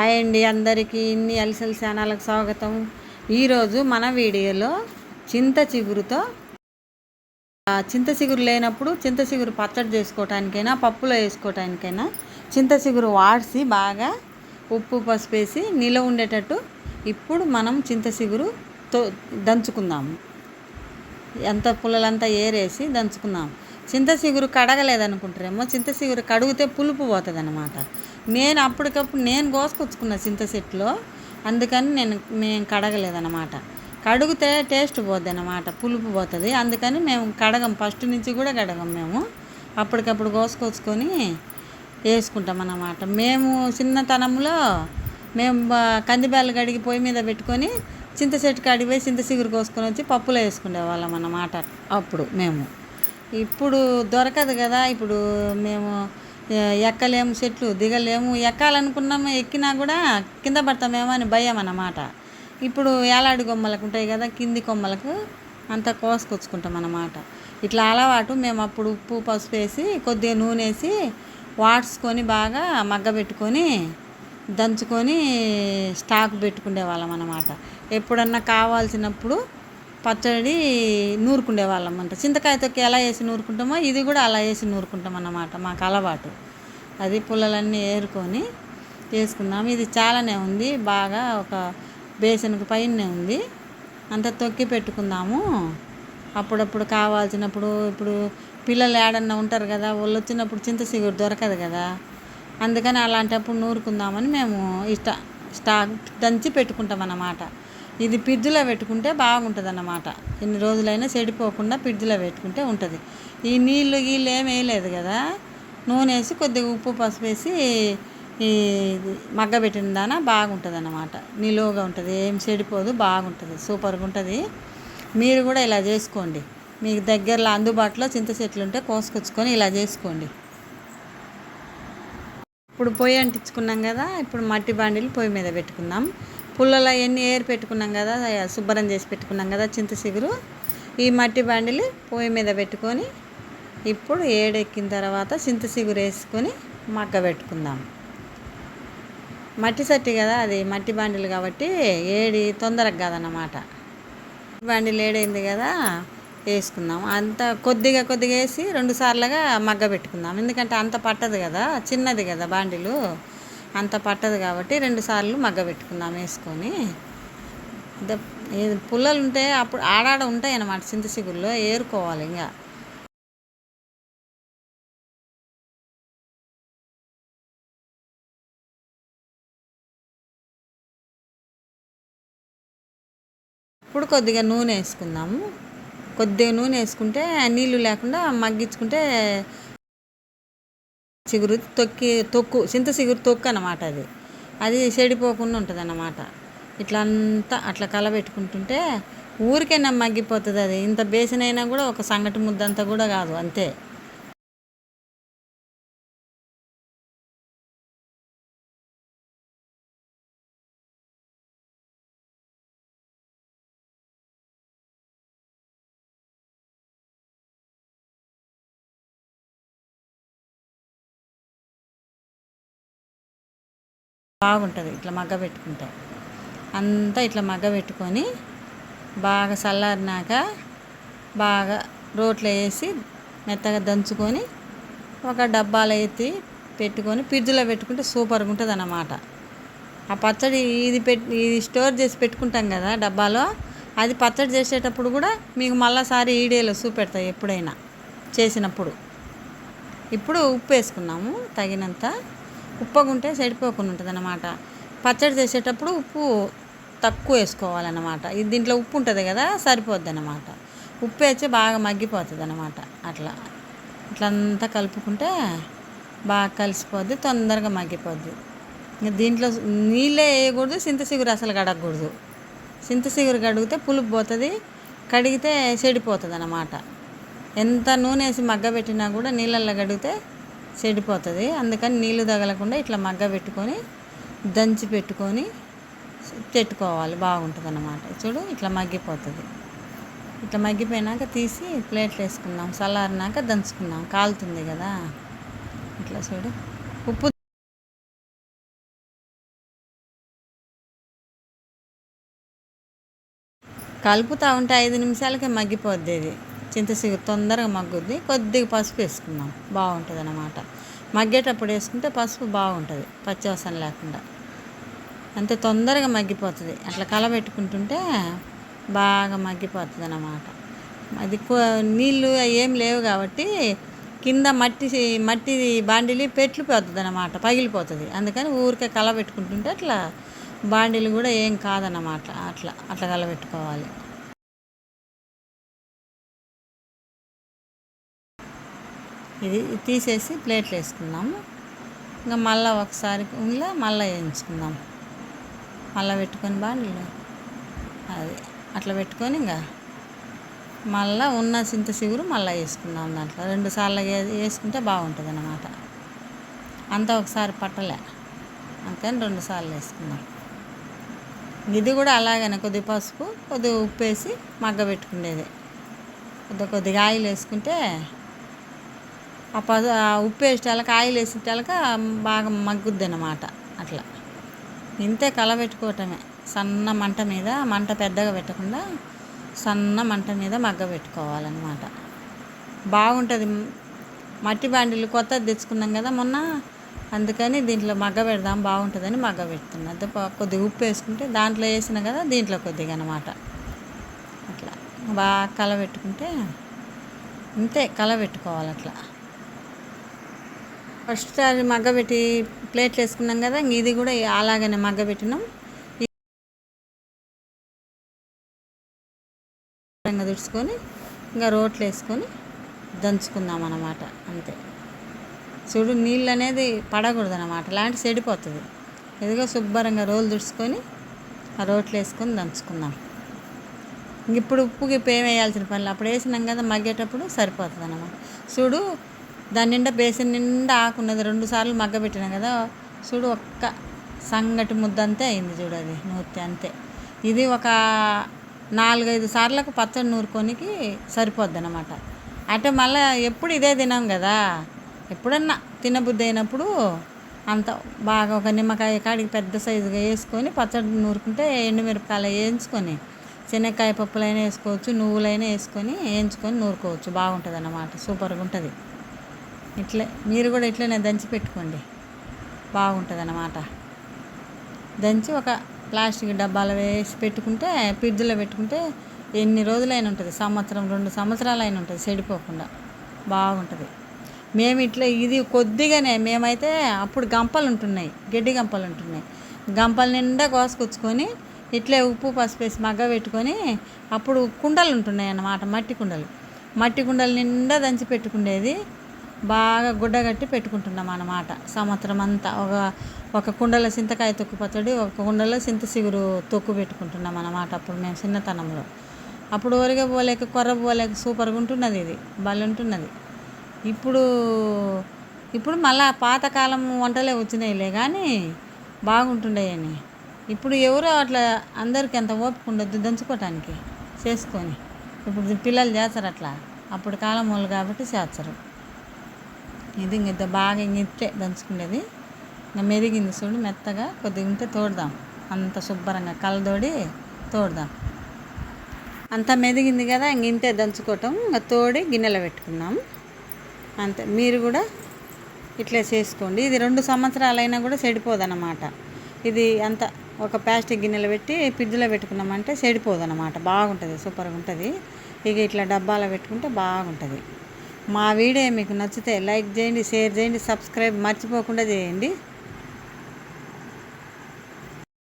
Hi అండి, అందరికీ ఇన్ని అలసల ఛానల్కి స్వాగతం. ఈరోజు మన వీడియోలో చింత చిగురుతో చింత చిగురు లేనప్పుడు చింత చిగురు పచ్చడి చేసుకోవటానికైనా పప్పులో వేసుకోవటానికైనా చింత చిగురు వాడిసి బాగా ఉప్పు పసుపు వేసి నిలవ ఉండేటట్టు ఇప్పుడు మనం చింత చిగురుతో దంచుకుందాము. ఎంత పుల్లలంతా ఏరేసి దంచుకుందాం. చింత చిగురు కడగలేదనుకుంటారేమో, చింత చిగురు కడిగితే పులుపు పోతుంది అన్నమాట. నేను అప్పటికప్పుడు కోసుకొచ్చుకున్న చింత చెట్టులో, అందుకని మేము కడగలేదన్నమాట. కడిగితే టేస్ట్ పోద్ది అన్నమాట, పులుపు పోతుంది. అందుకని మేము కడగం, ఫస్ట్ నుంచి కూడా కడగం. మేము అప్పటికప్పుడు కోసుకొచ్చుకొని వేసుకుంటాం అన్నమాట. మేము చిన్నతనంలో కందిబ్యాలు కడిగి పొయ్యి మీద పెట్టుకొని చింత చెట్టు కాడికి పోయి చింత చిగురు కోసుకొని వచ్చి పప్పులో వేసుకునేవాళ్ళం అన్నమాట. అప్పుడు ఇప్పుడు దొరకదు కదా. ఇప్పుడు మేము ఎక్కలేము, చెట్లు దిగలేము, ఎక్కాలనుకున్నాము, ఎక్కినా కూడా కింద పడతామేమో అని భయం అన్నమాట. ఇప్పుడు ఏలాడి కొమ్మలకు ఉంటాయి కదా, కింది కొమ్మలకు అంతా కోసుకొచ్చుకుంటాం అన్నమాట. ఇట్లా అలవాటు. మేము అప్పుడు ఉప్పు పసుపు వేసి కొద్దిగా నూనె వేసి వాడ్చుకొని బాగా మగ్గబెట్టుకొని దంచుకొని స్టాక్ పెట్టుకునే వాళ్ళం అన్నమాట. ఎప్పుడన్నా కావాల్సినప్పుడు పచ్చడి నూరుకునే వాళ్ళం అంట. చింతకాయ తొక్కి ఎలా వేసి నూరుకుంటామో ఇది కూడా అలా వేసి నూరుకుంటాం అన్నమాట. మాకు అలవాటు అది. పుల్లలన్నీ ఏరుకొని వేసుకుందాము. ఇది చాలానే ఉంది, బాగా ఒక బేసన్కి పైనే ఉంది. అంత తొక్కి పెట్టుకుందాము. అప్పుడప్పుడు కావాల్సినప్పుడు, ఇప్పుడు పిల్లలు ఏడన్నా ఉంటారు కదా, వాళ్ళు వచ్చినప్పుడు చింత చిగురు దొరకదు కదా, అందుకని అలాంటప్పుడు నూరుకుందామని మేము స్టాక్ దంచి పెట్టుకుంటాం అన్నమాట. ఇది ఫ్రిడ్జ్లో పెట్టుకుంటే బాగుంటుంది అన్నమాట. ఎన్ని రోజులైనా చెడిపోకుండా ఫ్రిడ్జ్లో పెట్టుకుంటే ఉంటుంది. ఈ నీళ్ళు ఏం వేయలేదు కదా, నూనె వేసి కొద్దిగా ఉప్పు పసుపు వేసి ఈ మగ్గబెట్టిన దానా బాగుంటుంది అన్నమాట. నిలువగా ఉంటుంది, ఏం చెడిపోదు, బాగుంటుంది, సూపర్గా ఉంటుంది. మీరు కూడా ఇలా చేసుకోండి. మీకు దగ్గరలో అందుబాటులో చింత చెట్లు ఉంటే కోసుకొచ్చుకొని ఇలా చేసుకోండి. ఇప్పుడు పొయ్యి అంటించుకున్నాం కదా, ఇప్పుడు మట్టి బాండీలు పొయ్యి మీద పెట్టుకుందాం. పుల్లలో ఎన్ని ఏరు పెట్టుకున్నాం కదా, శుభ్రం చేసి పెట్టుకున్నాం కదా చింత చిగురు, ఈ మట్టి బాండీలు పొయ్యి మీద పెట్టుకొని ఇప్పుడు ఏడెక్కిన తర్వాత చింత చిగురు వేసుకొని మగ్గ పెట్టుకుందాం. మట్టి సట్టి కదా, అది మట్టి బాండీలు కాబట్టి ఏడి తొందరగా కాదన్నమాట. బాండీలు ఏడైంది కదా, వేసుకుందాం. అంత కొద్దిగా వేసి 2 సార్లుగా మగ్గ పెట్టుకుందాం. ఎందుకంటే అంత పట్టదు కదా, చిన్నది కదా బాండీలు, అంత పట్టదు కాబట్టి 2 సార్లు మగ్గ పెట్టుకుందాం వేసుకొని. పుల్లలు ఉంటే అప్పుడు ఆడాడ ఉంటాయి అన్నమాట చింత చిగురులో, ఏరుకోవాలి. ఇంకా ఇప్పుడు కొద్దిగా నూనె వేసుకుందాము. కొద్దిగా నూనె వేసుకుంటే నీళ్ళు లేకుండా మగ్గించుకుంటే చిగురు తొక్కు చింత చిగురు తొక్కు అన్నమాట. అది చెడిపోకుండా ఉంటుంది అన్నమాట. ఇట్లా అంతా అట్లా కలబెట్టుకుంటుంటే ఊరికైనా మగ్గిపోతుంది. అది ఇంత బేసిన్ అయినా కూడా ఒక సంగటి ముద్దంతా కూడా కాదు, అంతే. బాగుంటుంది ఇట్లా మగ్గ పెట్టుకుంటే. అంతా ఇట్లా మగ్గ పెట్టుకొని బాగా చల్లారినాక బాగా రోట్లో వేసి మెత్తగా దంచుకొని ఒక డబ్బాలో ఎత్తి పెట్టుకొని ఫ్రిడ్జ్లో పెట్టుకుంటే సూపర్గా ఉంటుంది అన్నమాట. ఆ పచ్చడి ఇది స్టోర్ చేసి పెట్టుకుంటాం కదా డబ్బాలో, అది పచ్చడి చేసేటప్పుడు కూడా మీకు మళ్ళీసారి ఈడేలో చూపెడతాయి ఎప్పుడైనా చేసినప్పుడు. ఇప్పుడు ఉప్పు వేసుకున్నాము తగినంత. ఉప్పగుంటే చెడిపోకుండా ఉంటుంది అన్నమాట. పచ్చడి చేసేటప్పుడు ఉప్పు తక్కువ వేసుకోవాలన్నమాట. ఇది దీంట్లో ఉప్పు ఉంటుంది కదా, సరిపోద్ది అన్నమాట. ఉప్పు వేసి బాగా మగ్గిపోతుంది అన్నమాట. ఇట్లంతా కలుపుకుంటే బాగా కలిసిపోద్ది, తొందరగా మగ్గిపోద్ది. దీంట్లో నీళ్ళే వేయకూడదు, చింత చిగురు అసలు కడగకూడదు. చింత చిగురు కడిగితే పులుపు పోతుంది, కడిగితే చెడిపోతుంది అన్నమాట. ఎంత నూనె వేసి మగ్గబెట్టినా కూడా నీళ్ళల్లో కడిగితే చెడిపోతుంది. అందుకని నీళ్ళు తగలకుండా ఇట్లా మగ్గ పెట్టుకొని దంచి పెట్టుకోవాలి, బాగుంటుంది అన్నమాట. చూడు ఇట్లా మగ్గిపోతుంది. ఇట్లా మగ్గిపోయినాక తీసి ప్లేట్లు వేసుకుందాం. చల్లారినాక దంచుకుందాం, కాలుతుంది కదా. ఇట్లా చూడు ఉప్పు కలుపుతూ ఉంటే 5 నిమిషాలకే మగ్గిపోద్ది ఇది. చింతచిగురు తొందరగా మగ్గుద్ది. కొద్దిగా పసుపు వేసుకుందాం, బాగుంటుంది అన్నమాట. మగ్గేటప్పుడు వేసుకుంటే పసుపు బాగుంటుంది, పచ్చివాసన లేకుండా. అంతే, తొందరగా మగ్గిపోతుంది. అట్లా కలబెట్టుకుంటుంటే బాగా మగ్గిపోతుంది అన్నమాట. అది నీళ్ళు ఏం లేవు కాబట్టి కింద మట్టి బాండిలి పెట్లు పోతుంది అన్నమాట, పగిలిపోతుంది. అందుకని ఊరికే కలబెట్టుకుంటుంటే అట్లా బాండీలు కూడా ఏం కాదన్నమాట. అట్లా అట్లా కలబెట్టుకోవాలి. ఇది తీసేసి ప్లేట్లు వేసుకుందాము. ఇంకా మళ్ళీ ఒకసారి మళ్ళీ వేయించుకుందాం. మళ్ళీ పెట్టుకొని బాండీలు అది అట్లా పెట్టుకొని ఇంకా మళ్ళీ ఉన్న చింతచిగురు మళ్ళీ వేసుకుందాం. దాంట్లో 2 సార్లు వేసుకుంటే బాగుంటుంది అన్నమాట. అంతా ఒకసారి పట్టలే, అందుకని 2 సార్లు వేసుకుందాం. ఇది కూడా అలాగనే కొద్దిగా పసుపు, కొద్దిగా ఉప్పు వేసి మగ్గబెట్టుకునేది. కొద్దిగా ఆయిల్ వేసుకుంటే ఆ ఉప్పు వేసేటాలకి ఆయిల్ వేసేటాలక బాగా మగ్గుద్ది అన్నమాట. అట్లా ఇంతే, కలబెట్టుకోవటమే. సన్న మంట మీద, మంట పెద్దగా పెట్టకుండా సన్న మంట మీద మగ్గబెట్టుకోవాలన్నమాట. బాగుంటుంది. మట్టి బాండీలు కొత్తది తెచ్చుకున్నాం కదా మొన్న, అందుకని దీంట్లో మగ్గ పెడదాం బాగుంటుందని మగ్గ పెడుతున్నా. అదే కొద్దిగా ఉప్పు వేసుకుంటే దాంట్లో వేసిన కదా దీంట్లో కొద్దిగా అన్నమాట. అట్లా బాగా కలబెట్టుకుంటే ఇంతే, కలబెట్టుకోవాలి అట్లా. ఫస్ట్ అది మగ్గబెట్టి ప్లేట్లు వేసుకున్నాం కదా, ఇది కూడా అలాగనే మగ్గబెట్టినాం. తుడుచుకొని ఇంకా రోట్లు వేసుకొని దంచుకుందాం అన్నమాట. అంతే. చూడు, నీళ్ళు అనేది పడకూడదు అన్నమాట, లాంటి చెడిపోతుంది. ఎదుగో శుభ్రంగా రోలు తుడుచుకొని ఆ రోట్లు వేసుకొని దంచుకుందాం. ఇప్పుడు ఉప్పు గిప్పు ఏం వేయాల్సిన పనులు, అప్పుడు వేసినాం కదా మగ్గేటప్పుడు సరిపోతుంది అన్నమాట. చూడు, దాని నిండా బేసిన్ నిండా ఆకున్నది. 2 సార్లు మగ్గబెట్టినాం కదా. చూడు, ఒక్క సంగటి ముద్ద అంతే అయింది. చూడు, అది నూర్తి అంతే. ఇది ఒక 4-5 సార్లకు పచ్చడి నూరుకొనికి సరిపోద్ది అన్నమాట. అంటే మళ్ళీ ఎప్పుడు ఇదే తినాం కదా, ఎప్పుడన్నా తినబుద్ధి అయినప్పుడు అంత బాగా ఒక నిమ్మకాయ కాడికి పెద్ద సైజుగా వేసుకొని పచ్చడి నూరుకుంటే, ఎండుమిరపకాయలు వేయించుకొని శనక్కాయ పప్పులైనా వేసుకోవచ్చు, నువ్వులైనా వేసుకొని వేయించుకొని నూరుకోవచ్చు. బాగుంటుంది అన్నమాట, సూపర్గా ఉంటుంది. ఇట్లే మీరు కూడా ఇట్లనే దంచి పెట్టుకోండి, బాగుంటుంది అన్నమాట. దంచి ఒక ప్లాస్టిక్ డబ్బాలో వేసి పెట్టుకుంటే, ఫ్రిడ్జ్లో పెట్టుకుంటే ఎన్ని రోజులైనా ఉంటుంది. 1-2 సంవత్సరాలు అయినా ఉంటుంది, చెడిపోకుండా బాగుంటుంది. మేము ఇట్లా ఇది కొద్దిగానే, మేమైతే అప్పుడు గంపలు ఉంటున్నాయి, గడ్డి గంపలు ఉంటున్నాయి. గంపల నిండా కోసుకొచ్చుకొని ఇట్లే ఉప్పు పసుపు వేసి మగ్గ పెట్టుకొని, అప్పుడు కుండలు ఉంటున్నాయి అన్నమాట, మట్టి కుండలు నిండా దంచి పెట్టుకునేది. బాగా గుడ్డ కట్టి పెట్టుకుంటున్నాం అన్నమాట సంవత్సరం అంతా. ఒక కుండలో చింతకాయ తొక్కు పచ్చడి, ఒక కుండలో చింతచిగురు తొక్కు పెట్టుకుంటున్నాం అన్నమాట. అప్పుడు మేము చిన్నతనంలో, అప్పుడు ఒరిగే పోలేక కొర్ర పోలేక సూపర్గా ఉంటున్నది, ఇది భలే ఉంటున్నది. ఇప్పుడు మళ్ళా పాతకాలం వంటలే వచ్చినాయిలే కానీ బాగుంటుండేయని. ఇప్పుడు ఎవరో అట్లా, అందరికీ అంత ఓపిక ఉండొద్దు దంచుకోవటానికి చేసుకొని. ఇప్పుడు పిల్లలు చేస్తారు అట్లా, అప్పుడు కాలం వాళ్ళు కాబట్టి చేస్తారు. ఇది ఇంత బాగా ఇంతే దంచుకునేది. ఇంకా మెరిగింది చూడు మెత్తగా, కొద్దిగా ఉంటే తోడదాం. అంత శుభ్రంగా కలదోడి తోడదాం. అంతా మెదిగింది కదా, ఇంతే దంచుకోవటం. ఇంకా తోడి గిన్నెలో పెట్టుకున్నాం అంతే. మీరు కూడా ఇట్లా చేసుకోండి. ఇది 2 సంవత్సరాలైనా కూడా చెడిపోదన్నమాట. ఇది అంత ఒక ప్లాస్టిక్ గిన్నెలో పెట్టి ఫ్రిడ్జ్లో పెట్టుకున్నామంటే చెడిపోదన్నమాట, బాగుంటుంది, సూపర్గా ఉంటుంది. ఇక ఇట్లా డబ్బాలో పెట్టుకుంటే బాగుంటుంది. మా వీడియో మీకు నచ్చితే లైక్ చేయండి, షేర్ చేయండి, సబ్స్క్రైబ్ మర్చిపోకుండా చేయండి.